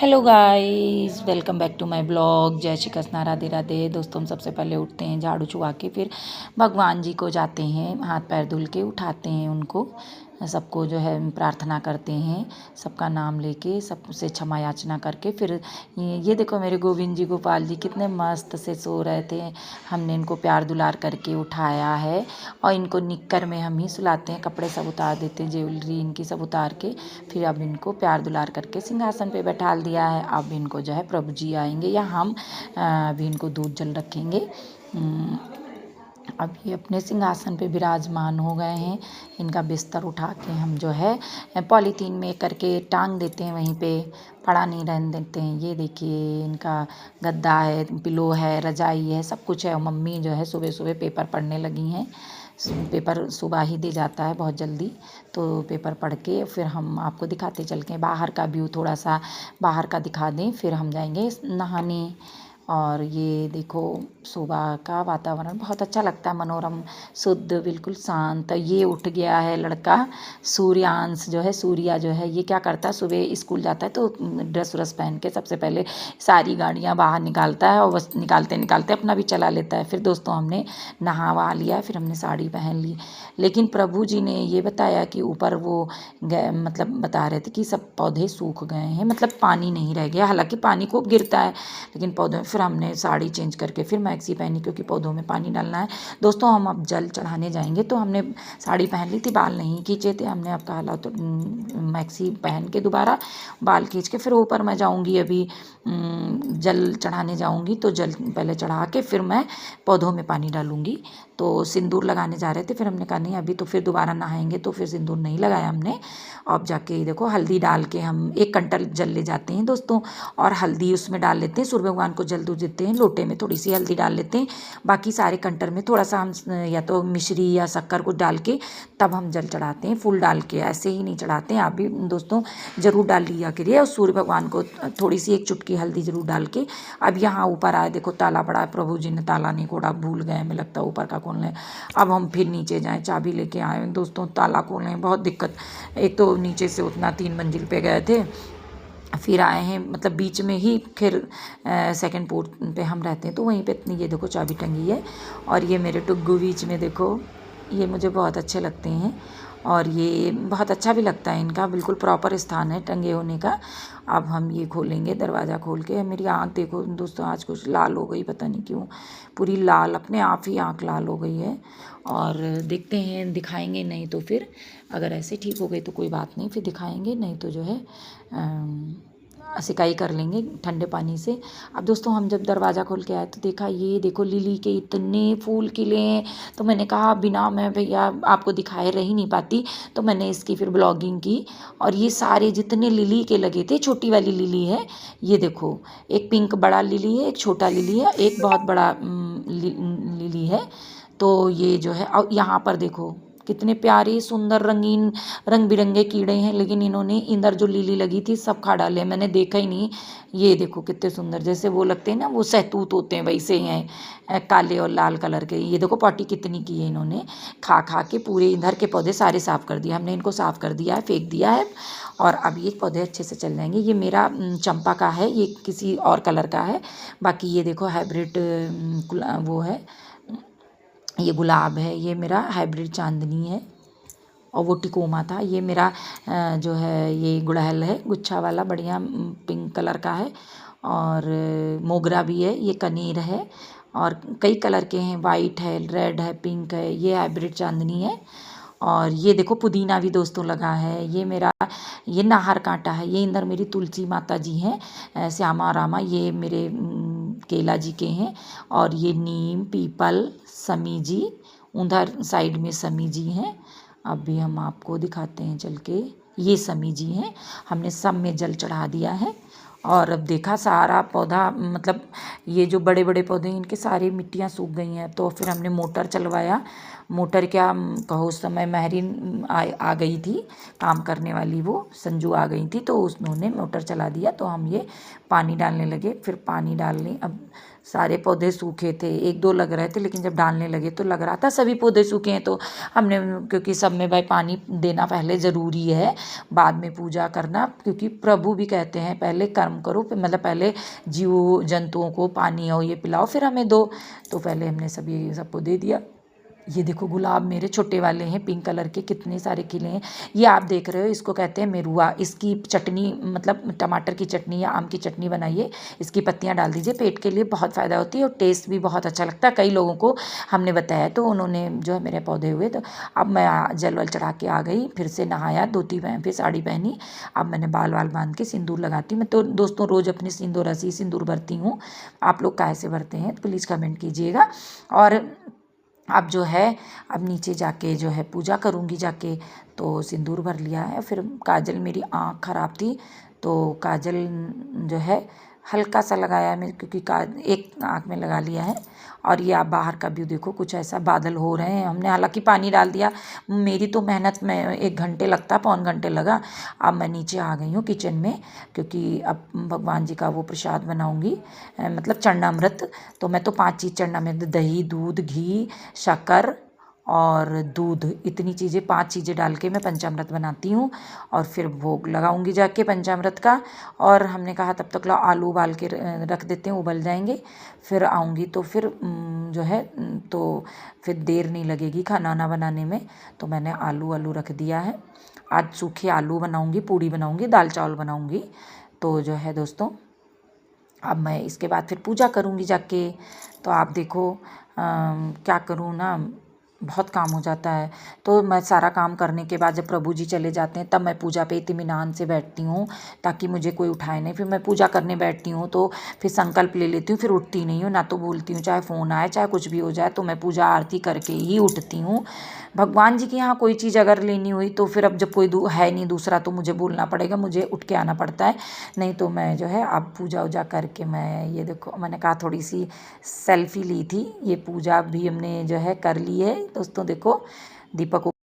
Hello guys, welcome back to my blog. जय श्री कृष्णा, राधे राधे। दोस्तों, हम सबसे पहले उठते हैं, झाड़ू छुआ के फिर भगवान जी को जाते हैं, हाथ पैर धुल के उठाते हैं उनको, सबको जो है प्रार्थना करते हैं, सबका नाम लेके सबसे क्षमा याचना करके फिर ये देखो मेरे गोविंद जी गोपाल जी कितने मस्त से सो रहे थे। हमने इनको प्यार दुलार करके उठाया है और इनको निक्कर में हम ही सुलाते हैं, कपड़े सब उतार देते हैं, ज्वेलरी इनकी सब उतार के फिर अब इनको प्यार दुलार करके सिंहासन पे बैठा दिया है। अब इनको जो है प्रभु जी आएंगे या हम अभी इनको दूध जल रखेंगे। अब ये अपने सिंहासन पे विराजमान हो गए हैं। इनका बिस्तर उठा के हम जो है पॉलीथीन में करके टांग देते हैं, वहीं पे पड़ा नहीं रहने देते हैं। ये देखिए इनका गद्दा है, पिलो है, रजाई है, सब कुछ है। और मम्मी जो है सुबह सुबह पेपर पढ़ने लगी हैं। पेपर सुबह ही दे जाता है बहुत जल्दी, तो पेपर पढ़ के फिर हम आपको दिखाते चल के बाहर का व्यू, थोड़ा सा बाहर का दिखा दें, फिर हम जाएंगे नहाने। और ये देखो सुबह का वातावरण बहुत अच्छा लगता है, मनोरम, शुद्ध, बिल्कुल शांत। ये उठ गया है लड़का सूर्यांश जो है, सूर्या जो है, ये क्या करता है सुबह स्कूल जाता है तो ड्रेस व्रेस पहन के सबसे पहले सारी गाड़ियाँ बाहर निकालता है और बस निकालते निकालते अपना भी चला लेता है। फिर दोस्तों हमने नहा वहा लिया, फिर हमने साड़ी पहन ली। लेकिन प्रभु जी ने ये बताया कि ऊपर वो मतलब बता रहे थे कि सब पौधे सूख गए हैं, मतलब पानी नहीं रह गया। हालांकि पानी खूब गिरता है लेकिन पौधों में, फिर हमने साड़ी चेंज करके फिर मैक्सी पहनी क्योंकि पौधों में पानी डालना है। दोस्तों हम अब जल चढ़ाने जाएंगे तो हमने साड़ी पहन ली थी, बाल नहीं खींचे थे हमने। अब कहा तो मैक्सी पहन के दोबारा बाल खींच के फिर ऊपर मैं जाऊंगी, अभी जल चढ़ाने जाऊंगी तो जल पहले चढ़ा के फिर मैं पौधों में पानी डालूंगी। तो सिंदूर लगाने जा रहे थे, फिर हमने कहा नहीं अभी तो फिर दोबारा नहाएंगे, तो फिर सिंदूर नहीं लगाया हमने। अब जाके देखो हल्दी डाल के हम 1 कंटल जल ले जाते हैं दोस्तों, और हल्दी उसमें डाल लेते हैं। सूर्य भगवान को जल दूध देते हैं, लोटे में थोड़ी सी हल्दी डाल लेते हैं, बाकी सारे कंटर में थोड़ा सा हम या तो मिश्री या शक्कर को डाल के तब हम जल चढ़ाते हैं। फूल डाल के ऐसे ही नहीं चढ़ाते हैं। आप भी दोस्तों ज़रूर डाल लिया करिए, और सूर्य भगवान को थोड़ी सी 1 चुटकी हल्दी ज़रूर डाल के। अब यहाँ ऊपर आए, देखो ताला पड़ा है, प्रभु जी ने ताला नहीं खोला, भूल गए हमें लगता है ऊपर का खोलने। अब हम फिर नीचे जाएँ, चाबी लेके आए दोस्तों, ताला खोलने बहुत दिक्कत। एक तो नीचे से उतना 3 मंजिल पे गए थे, फिर आए हैं, मतलब बीच में ही फिर सेकंड फ्लोर पे हम रहते हैं तो वहीं पे इतनी, ये देखो चाबी टंगी है। और ये मेरे टुग्गू बीच में देखो, ये मुझे बहुत अच्छे लगते हैं और ये बहुत अच्छा भी लगता है, इनका बिल्कुल प्रॉपर स्थान है टंगे होने का। अब हम ये खोलेंगे, दरवाज़ा खोल के। मेरी आँख देखो दोस्तों आज कुछ लाल हो गई, पता नहीं क्यों, पूरी लाल, अपने आप ही आँख लाल हो गई है। और देखते हैं, दिखाएंगे नहीं तो फिर, अगर ऐसे ठीक हो गई तो कोई बात नहीं, फिर दिखाएंगे, नहीं तो जो है सिकाई कर लेंगे ठंडे पानी से। अब दोस्तों हम जब दरवाज़ा खोल के आए तो देखा, ये देखो लिली के इतने फूल खिले हैं। तो मैंने कहा बिना मैं भैया आपको दिखाए रह ही नहीं पाती, तो मैंने इसकी फिर ब्लॉगिंग की। और ये सारे जितने लिली के लगे थे, छोटी वाली लिली है, ये देखो, एक पिंक बड़ा लिली है, एक छोटा लिली है, एक बहुत बड़ा लिली है। तो ये जो है, और यहाँ पर देखो कितने प्यारे सुंदर रंगीन रंग बिरंगे कीड़े हैं, लेकिन इन्होंने इधर जो लिली लगी थी सब खा डाले, मैंने देखा ही नहीं। ये देखो कितने सुंदर, जैसे वो लगते हैं ना, वो सहतूत होते हैं, वैसे ही हैं, काले और लाल कलर के। ये देखो पॉटी कितनी की है इन्होंने, खा खा के पूरे इधर के पौधे सारे साफ़ कर दिए हमने, इनको साफ़ कर दिया है, फेंक दिया है। और अब ये पौधे अच्छे से चल जाएंगे। ये मेरा चंपा का है, ये किसी और कलर का है। बाकी ये देखो हाइब्रिड वो है, ये गुलाब है, ये मेरा हाइब्रिड चांदनी है, और वो टिकोमा था। ये मेरा जो है ये गुड़हल है, गुच्छा वाला, बढ़िया पिंक कलर का है। और मोगरा भी है, ये कनेर है, और कई कलर के हैं, वाइट है, रेड है, पिंक है, ये हाइब्रिड चांदनी है। और ये देखो पुदीना भी दोस्तों लगा है, ये मेरा, ये नाहर कांटा है, ये इंदर मेरी तुलसी माता जी हैं, श्यामा रामा, ये मेरे केला जी के हैं। और ये नीम, पीपल, समी जी, उधर साइड में समी जी हैं। अभी हम आपको दिखाते हैं चल के, ये समी जी हैं। हमने सब में जल चढ़ा दिया है। और अब देखा सारा पौधा, मतलब ये जो बड़े बड़े पौधे हैं इनके सारी मिट्टियाँ सूख गई हैं, तो फिर हमने मोटर चलवाया, मोटर क्या कहो, उस समय महरीन आ गई थी काम करने वाली, वो संजू आ गई थी, तो उन्होंने मोटर चला दिया, तो हम ये पानी डालने लगे। फिर पानी डालने, अब सारे पौधे सूखे थे, एक दो लग रहे थे, लेकिन जब डालने लगे तो लग रहा था सभी पौधे सूखे हैं। तो हमने, क्योंकि सब में भाई पानी देना पहले ज़रूरी है, बाद में पूजा करना, क्योंकि प्रभु भी कहते हैं पहले कर्म करो, मतलब पहले जीव जंतुओं को पानी और ये पिलाओ, फिर हमें दो। तो पहले हमने सभी सबको दे दिया। ये देखो गुलाब मेरे छोटे वाले हैं, पिंक कलर के, कितने सारे खिले हैं। ये आप देख रहे हो, इसको कहते हैं मेरुआ। इसकी चटनी, मतलब टमाटर की चटनी या आम की चटनी बनाइए, इसकी पत्तियां डाल दीजिए, पेट के लिए बहुत फ़ायदा होती है और टेस्ट भी बहुत अच्छा लगता है। कई लोगों को हमने बताया, तो उन्होंने जो है मेरे पौधे हुए। तो अब मैं जल वल चढ़ा के आ गई, फिर से नहाया, धोती पहन, फिर साड़ी पहनी। अब मैंने बाल वाल बांध के सिंदूर लगाती हूँ। मैं तो दोस्तों रोज़ अपनी सिंदूर रसी सिंदूर भरती हूँ। आप लोग कैसे भरते हैं प्लीज़ कमेंट कीजिएगा। और अब जो है, अब नीचे जाके जो है पूजा करूँगी जाके। तो सिंदूर भर लिया है। फिर काजल, मेरी आँख ख़राब थी तो काजल जो है हल्का सा लगाया है मैं, क्योंकि एक आँख में लगा लिया है। और ये आप बाहर का व्यू देखो, कुछ ऐसा बादल हो रहे हैं। हमने हालांकि पानी डाल दिया, मेरी तो मेहनत में 1 घंटे लगता, पौन घंटे लगा। अब मैं नीचे आ गई हूँ किचन में, क्योंकि अब भगवान जी का वो प्रसाद बनाऊँगी, मतलब चरणामृत। तो मैं तो 5 चीज़ चरणामृत, दही, दूध, घी, शक्कर और दूध, इतनी चीज़ें, 5 चीज़ें डाल के मैं पंचामृत बनाती हूँ। और फिर भोग लगाऊंगी जाके पंचामृत का। और हमने कहा तब तक ला आलू उबाल के रख देते हैं, उबल जाएंगे, फिर आऊँगी। तो फिर जो है, तो फिर देर नहीं लगेगी खाना वाना बनाने में। तो मैंने आलू रख दिया है। आज सूखे आलू बनाऊँगी, पूड़ी बनाऊँगी, दाल चावल बनाऊँगी। तो जो है दोस्तों, अब मैं इसके बाद फिर पूजा करूँगी जाके। तो आप देखो क्या करूँ ना, बहुत काम हो जाता है। तो मैं सारा काम करने के बाद जब प्रभु जी चले जाते हैं, तब मैं पूजा पे इत्मीनान से बैठती हूँ, ताकि मुझे कोई उठाए नहीं। फिर मैं पूजा करने बैठती हूँ तो फिर संकल्प ले लेती हूँ, फिर उठती नहीं हूँ, ना तो बोलती हूँ, चाहे फ़ोन आए चाहे कुछ भी हो जाए, तो मैं पूजा आरती करके ही उठती हूँ। भगवान जी के यहाँ कोई चीज़ अगर लेनी हुई तो फिर अब जब कोई है नहीं दूसरा, तो मुझे बोलना पड़ेगा, मुझे उठ के आना पड़ता है। नहीं तो मैं जो है अब पूजा वूजा करके, मैं ये देखो, मैंने कहा थोड़ी सी सेल्फी ली थी। ये पूजा भी हमने जो है कर ली है दोस्तों। देखो दीपक